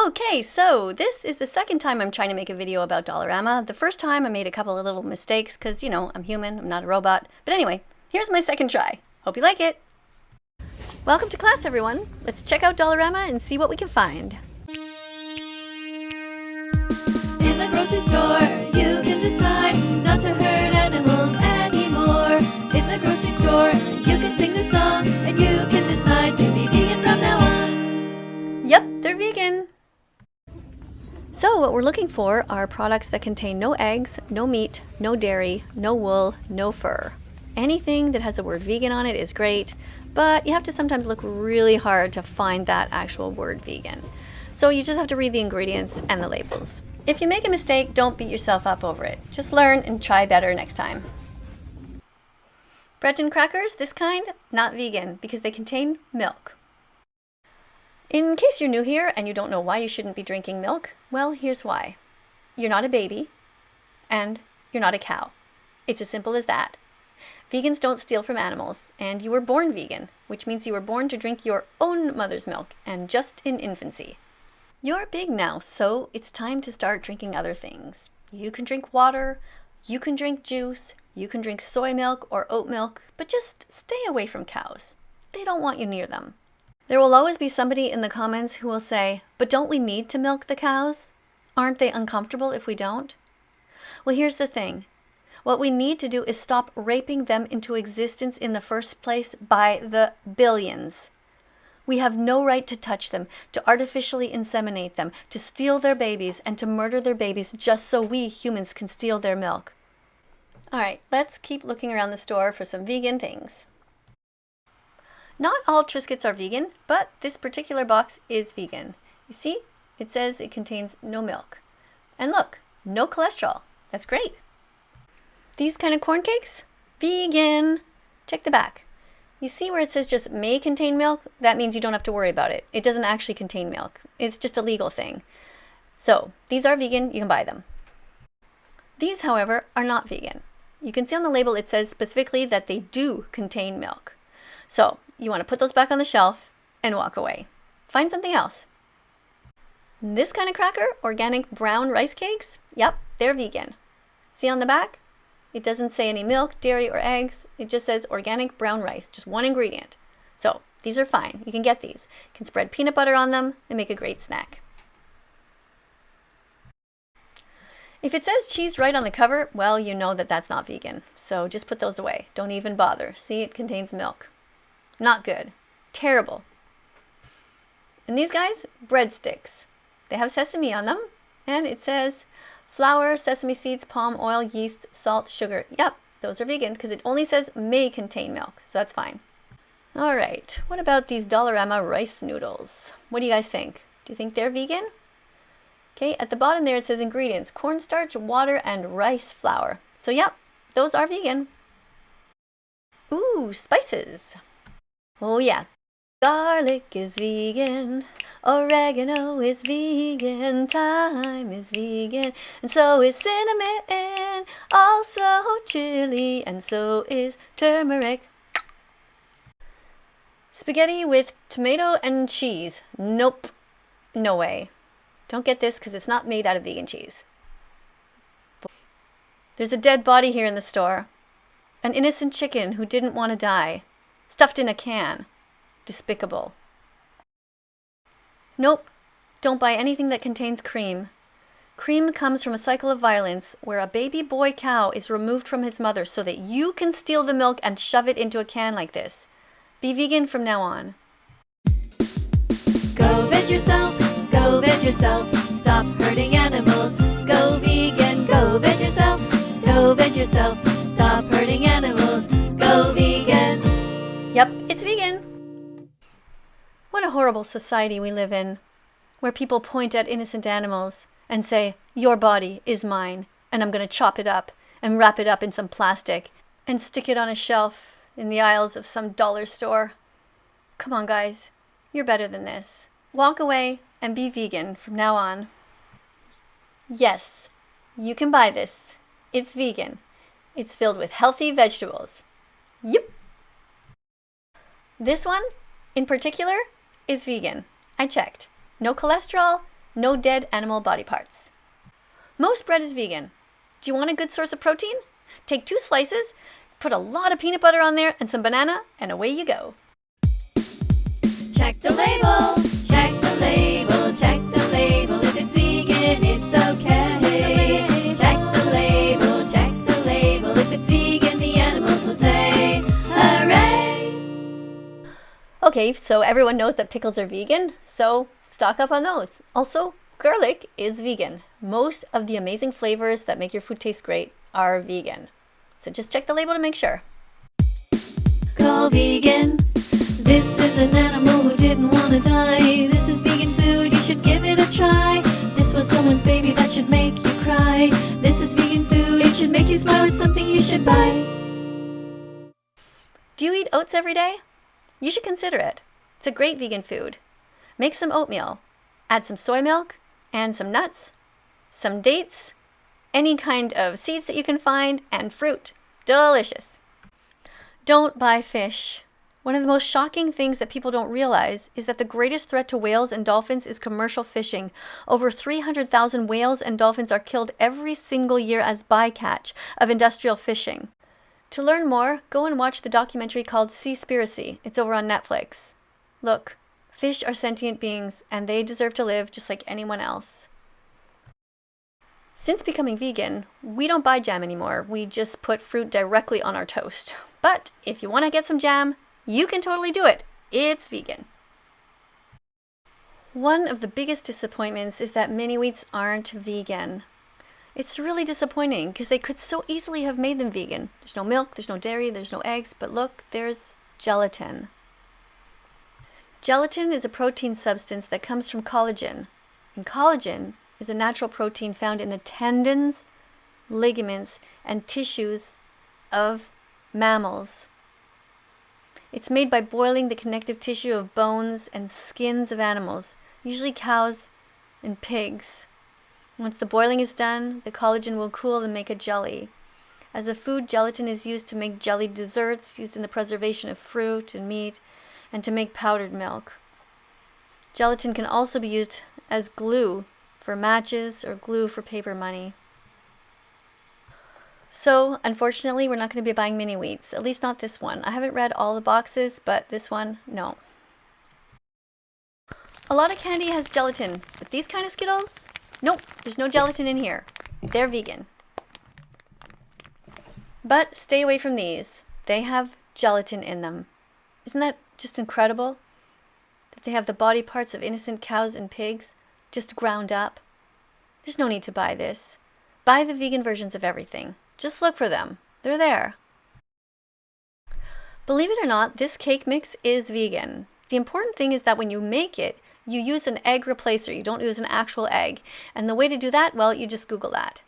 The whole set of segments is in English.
Okay, so this is the second time I'm trying to make a video about Dollarama. The first time I made a couple of little mistakes because, you know, I'm human, I'm not a robot. But anyway, here's my second try. Hope you like it. Welcome to class, everyone. Let's check out Dollarama and see what we can find. In the grocery store, you can decide not to hurt animals anymore. In the grocery store, you can sing the song and you can decide to be vegan from now on. Yep, they're vegan. So what we're looking for are products that contain no eggs, no meat, no dairy, no wool, no fur. Anything that has the word vegan on it is great, but you have to sometimes look really hard to find that actual word vegan. So you just have to read the ingredients and the labels. If you make a mistake, don't beat yourself up over it. Just learn and try better next time. Bread crackers, this kind, not vegan because they contain milk. In case you're new here and you don't know why you shouldn't be drinking milk, well, here's why. You're not a baby, and you're not a cow. It's as simple as that. Vegans don't steal from animals, and you were born vegan, which means you were born to drink your own mother's milk, and just in infancy. You're big now, so it's time to start drinking other things. You can drink water, you can drink juice, you can drink soy milk or oat milk, but just stay away from cows. They don't want you near them. There will always be somebody in the comments who will say, but don't we need to milk the cows? Aren't they uncomfortable if we don't? Well, here's the thing. What we need to do is stop raping them into existence in the first place by the billions. We have no right to touch them, to artificially inseminate them, to steal their babies, and to murder their babies just so we humans can steal their milk. All right, let's keep looking around the store for some vegan things. Not all Triscuits are vegan, but this particular box is vegan. You see, it says it contains no milk. And look, no cholesterol. That's great. These kind of corn cakes, vegan. Check the back. You see where it says just may contain milk? That means you don't have to worry about it. It doesn't actually contain milk. It's just a legal thing. So these are vegan, you can buy them. These, however, are not vegan. You can see on the label it says specifically that they do contain milk. So you want to put those back on the shelf and walk away. Find something else. This kind of cracker, organic brown rice cakes, yep, they're vegan. See on the back? It doesn't say any milk, dairy, or eggs. It just says organic brown rice, just one ingredient. So these are fine. You can get these. You can spread peanut butter on them and make a great snack. If it says cheese right on the cover, well, you know that that's not vegan. So just put those away. Don't even bother. See, it contains milk. Not good. Terrible. And these guys, breadsticks. They have sesame on them, and it says flour, sesame seeds, palm oil, yeast, salt, sugar. Yep, those are vegan because it only says may contain milk, so that's fine. All right, what about these Dollarama rice noodles? What do you guys think? Do you think they're vegan? Okay, at the bottom there it says ingredients, cornstarch, water, and rice flour. So yep, those are vegan. Ooh, spices. Oh yeah, garlic is vegan, oregano is vegan, thyme is vegan, and so is cinnamon, also chili, and so is turmeric. Spaghetti with tomato and cheese. Nope, no way. Don't get this because it's not made out of vegan cheese. There's a dead body here in the store. An innocent chicken who didn't want to die. Stuffed in a can. Despicable. Nope. Don't buy anything that contains cream. Cream comes from a cycle of violence where a baby boy cow is removed from his mother so that you can steal the milk and shove it into a can like this. Be vegan from now on. Go veg yourself, go veg yourself. Stop hurting animals. Go vegan, go veg yourself, go veg yourself. Stop hurting animals. Go vegan. Yep, it's vegan. What a horrible society we live in, where people point at innocent animals and say, your body is mine, and I'm going to chop it up and wrap it up in some plastic and stick it on a shelf in the aisles of some dollar store. Come on, guys, you're better than this. Walk away and be vegan from now on. Yes, you can buy this. It's vegan. It's filled with healthy vegetables. Yep. This one, in particular, is vegan. I checked. No cholesterol, no dead animal body parts. Most bread is vegan. Do you want a good source of protein? Take 2 slices, put a lot of peanut butter on there and some banana, and away you go. Check the label, check the label, check the label. If it's vegan, it's okay. Check the label, check the label. If it's vegan, the animals will say, hooray! Okay, so everyone knows that pickles are vegan, so stock up on those. Also, garlic is vegan. Most of the amazing flavors that make your food taste great are vegan. So just check the label to make sure. Call vegan. This is an animal who didn't want to die. This is vegan food, you should give it a try. This was someone's baby that should make you cry. This is vegan food, it should make you smile. It's something you should buy. Do you eat oats every day? You should consider it. It's a great vegan food. Make some oatmeal. Add some soy milk and some nuts, some dates, any kind of seeds that you can find, and fruit. Delicious. Don't buy fish. One of the most shocking things that people don't realize is that the greatest threat to whales and dolphins is commercial fishing. Over 300,000 whales and dolphins are killed every single year as bycatch of industrial fishing. To learn more, go and watch the documentary called Seaspiracy. It's over on Netflix. Look, fish are sentient beings and they deserve to live just like anyone else. Since becoming vegan, we don't buy jam anymore. We just put fruit directly on our toast. But if you want to get some jam, you can totally do it. It's vegan. One of the biggest disappointments is that mini wheats aren't vegan. It's really disappointing because they could so easily have made them vegan. There's no milk, there's no dairy, there's no eggs, but look, there's gelatin. Gelatin is a protein substance that comes from collagen. And collagen is a natural protein found in the tendons, ligaments, and tissues of mammals. It's made by boiling the connective tissue of bones and skins of animals, usually cows and pigs. Once the boiling is done, the collagen will cool and make a jelly. As a food, gelatin is used to make jelly desserts, used in the preservation of fruit and meat, and to make powdered milk. Gelatin can also be used as glue for matches or glue for paper money. So, unfortunately, we're not going to be buying mini wheats, at least not this one. I haven't read all the boxes, but this one, no. A lot of candy has gelatin, but these kind of Skittles, nope, there's no gelatin in here. They're vegan. But stay away from these. They have gelatin in them. Isn't that just incredible? That they have the body parts of innocent cows and pigs just ground up. There's no need to buy this. Buy the vegan versions of everything. Just look for them. They're there. Believe it or not, this cake mix is vegan. The important thing is that when you make it, you use an egg replacer. You don't use an actual egg. And the way to do that, well, you just Google that.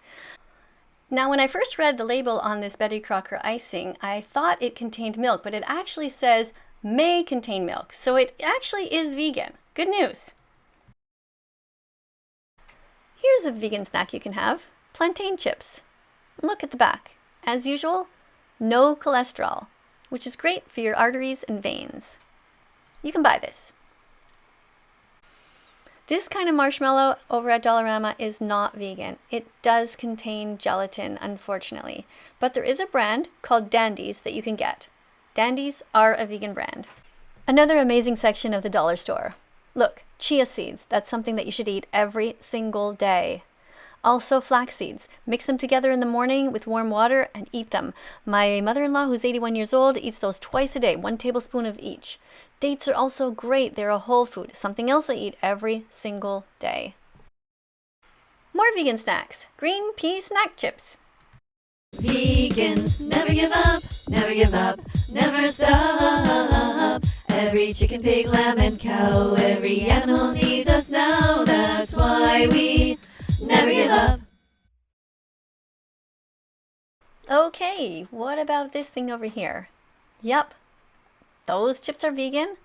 Now, when I first read the label on this Betty Crocker icing, I thought it contained milk, but it actually says may contain milk. So it actually is vegan. Good news. Here's a vegan snack you can have. Plantain chips. Look at the back. As usual, no cholesterol, which is great for your arteries and veins. You can buy this. This kind of marshmallow over at Dollarama is not vegan. It does contain gelatin, unfortunately. But there is a brand called Dandies that you can get. Dandies are a vegan brand. Another amazing section of the dollar store. Look, chia seeds. That's something that you should eat every single day. Also flax seeds. Mix them together in the morning with warm water and eat them. My mother-in-law, who's 81 years old, eats those twice a day, 1 tablespoon of each. Dates are also great. They're a whole food. Something else I eat every single day. More vegan snacks. Green pea snack chips. Vegans never give up, never give up, never stop. Every chicken, pig, lamb, and cow, every animal needs us now. That's why we never give up. Okay, what about this thing over here? Yep, those chips are vegan.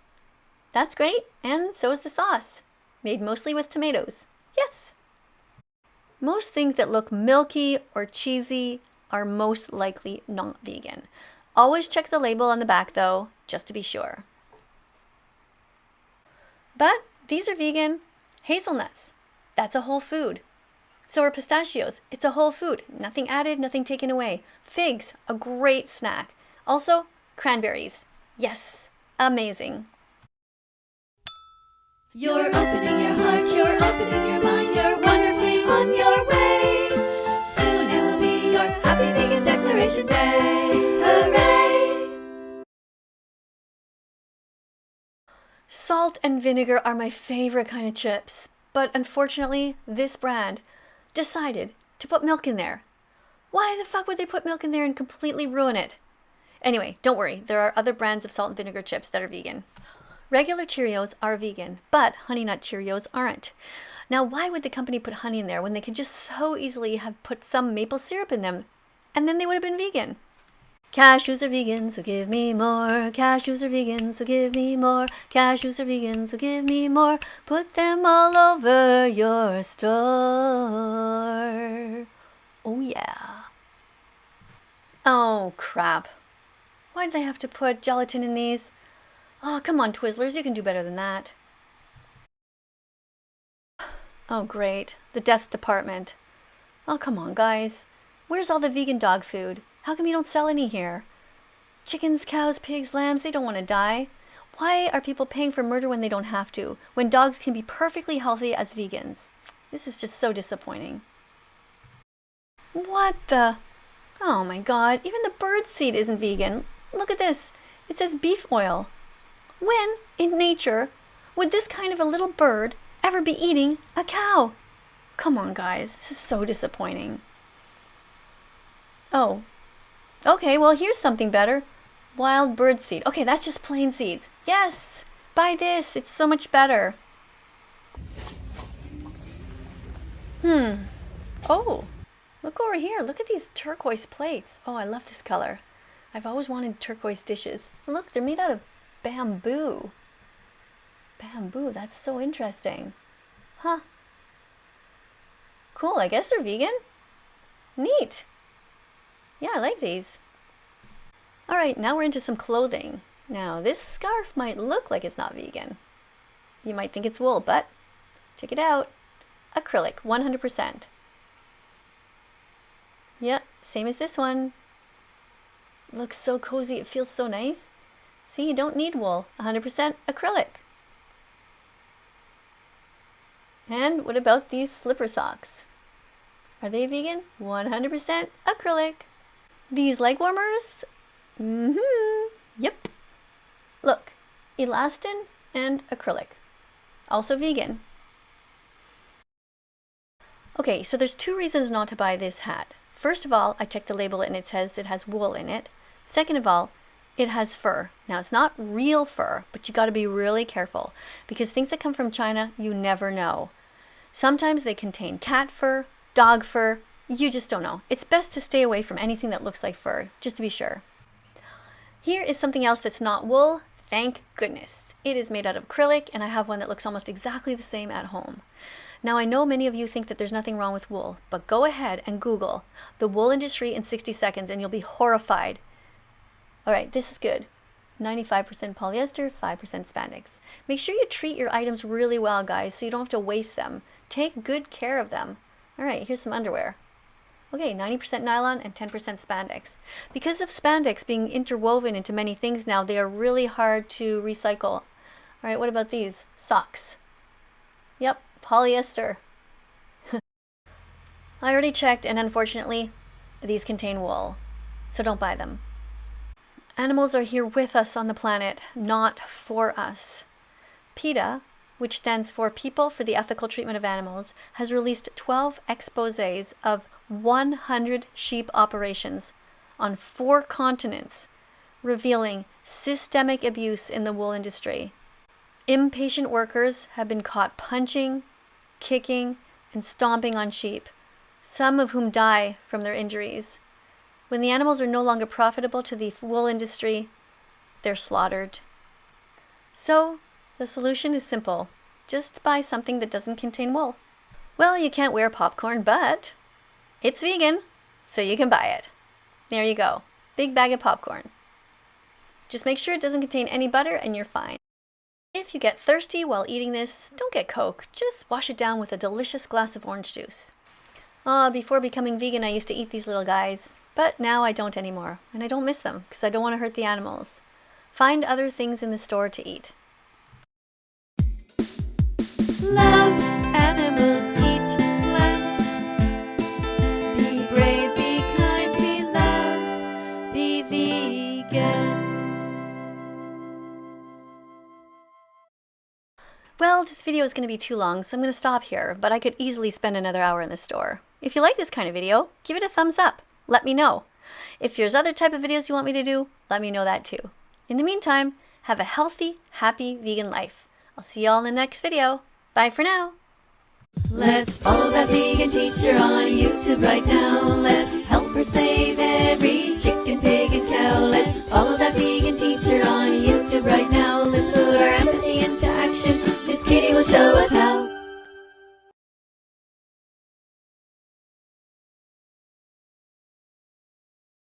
That's great, and so is the sauce. Made mostly with tomatoes. Yes. Most things that look milky or cheesy are most likely not vegan. Always check the label on the back though, just to be sure. But these are vegan. Hazelnuts. That's a whole food. So are pistachios. It's a whole food. Nothing added, nothing taken away. Figs, a great snack. Also, cranberries. Yes, amazing. You're opening your heart, you're opening your mind, you're wonderfully on your way. Soon it will be your Happy Vegan Declaration Day. Hooray! Salt and vinegar are my favorite kind of chips, but unfortunately, this brand decided to put milk in there. Why the fuck would they put milk in there and completely ruin it? Anyway, don't worry, there are other brands of salt and vinegar chips that are vegan. Regular Cheerios are vegan, but Honey Nut Cheerios aren't. Now, why would the company put honey in there when they could just so easily have put some maple syrup in them, and then they would have been vegan? Cashews are vegan, so give me more. Cashews are vegan, so give me more. Cashews are vegan, so give me more. Put them all over your store. Oh yeah. Oh crap. Why'd they have to put gelatin in these? Oh, come on, Twizzlers, you can do better than that. Oh, great. The death department. Oh, come on, guys. Where's all the vegan dog food? How come you don't sell any here? Chickens, cows, pigs, lambs, they don't want to die. Why are people paying for murder when they don't have to, when dogs can be perfectly healthy as vegans? This is just so disappointing. What the? Oh my god, even the bird seed isn't vegan. Look at this. It says beef oil. When, in nature, would this kind of a little bird ever be eating a cow? Come on, guys. This is so disappointing. Oh. Okay, well, here's something better. Wild bird seed. Okay, that's just plain seeds. Yes! Buy this. It's so much better. Oh. Look over here. Look at these turquoise plates. Oh, I love this color. I've always wanted turquoise dishes. Look, they're made out of bamboo. Bamboo, that's so interesting. Huh. Cool, I guess they're vegan. Neat. Yeah, I like these. All right, now we're into some clothing. Now, this scarf might look like it's not vegan. You might think it's wool, but check it out. Acrylic, 100%. Yeah, same as this one. Looks so cozy, it feels so nice. See, you don't need wool, 100% acrylic. And what about these slipper socks? Are they vegan? 100% acrylic. These leg warmers? Yep. Look, elastin and acrylic. Also vegan. Okay, so there's two reasons not to buy this hat. First of all, I checked the label and it says it has wool in it. Second of all, it has fur. Now, it's not real fur, but you got to be really careful because things that come from China, you never know. Sometimes they contain cat fur, dog fur, you just don't know. It's best to stay away from anything that looks like fur, just to be sure. Here is something else that's not wool, thank goodness. It is made out of acrylic, and I have one that looks almost exactly the same at home. Now, I know many of you think that there's nothing wrong with wool, but go ahead and Google the wool industry in 60 seconds, and you'll be horrified. All right, this is good. 95% polyester, 5% spandex. Make sure you treat your items really well, guys, so you don't have to waste them. Take good care of them. All right, here's some underwear. Okay, 90% nylon and 10% spandex. Because of spandex being interwoven into many things now, they are really hard to recycle. All right, what about these? Socks. Yep, polyester. I already checked, and unfortunately, these contain wool, so don't buy them. Animals are here with us on the planet, not for us. PETA, which stands for People for the Ethical Treatment of Animals, has released 12 exposés of 100 sheep operations on 4 continents, revealing systemic abuse in the wool industry. Impatient workers have been caught punching, kicking, and stomping on sheep, some of whom die from their injuries. When the animals are no longer profitable to the wool industry, they're slaughtered. So, the solution is simple. Just buy something that doesn't contain wool. Well, you can't wear popcorn, but it's vegan, so you can buy it. There you go. Big bag of popcorn. Just make sure it doesn't contain any butter and you're fine. If you get thirsty while eating this, don't get Coke. Just wash it down with a delicious glass of orange juice. Before becoming vegan, I used to eat these little guys, but now I don't anymore, and I don't miss them because I don't want to hurt the animals. Find other things in the store to eat. Love animals, eat plants. Be brave, be kind, be loved, be vegan. Well, this video is going to be too long, so I'm going to stop here, but I could easily spend another hour in the store. If you like this kind of video, give it a thumbs up. Let me know. If there's other type of videos you want me to do, let me know that too. In the meantime, have a healthy, happy vegan life. I'll see you all in the next video. Bye for now. Let's follow that vegan teacher on YouTube right now. Let's help her save every chicken, pig, and cow. Let's follow that vegan teacher on YouTube right now. Let's put our empathy into action. Miss KADIE will show us how.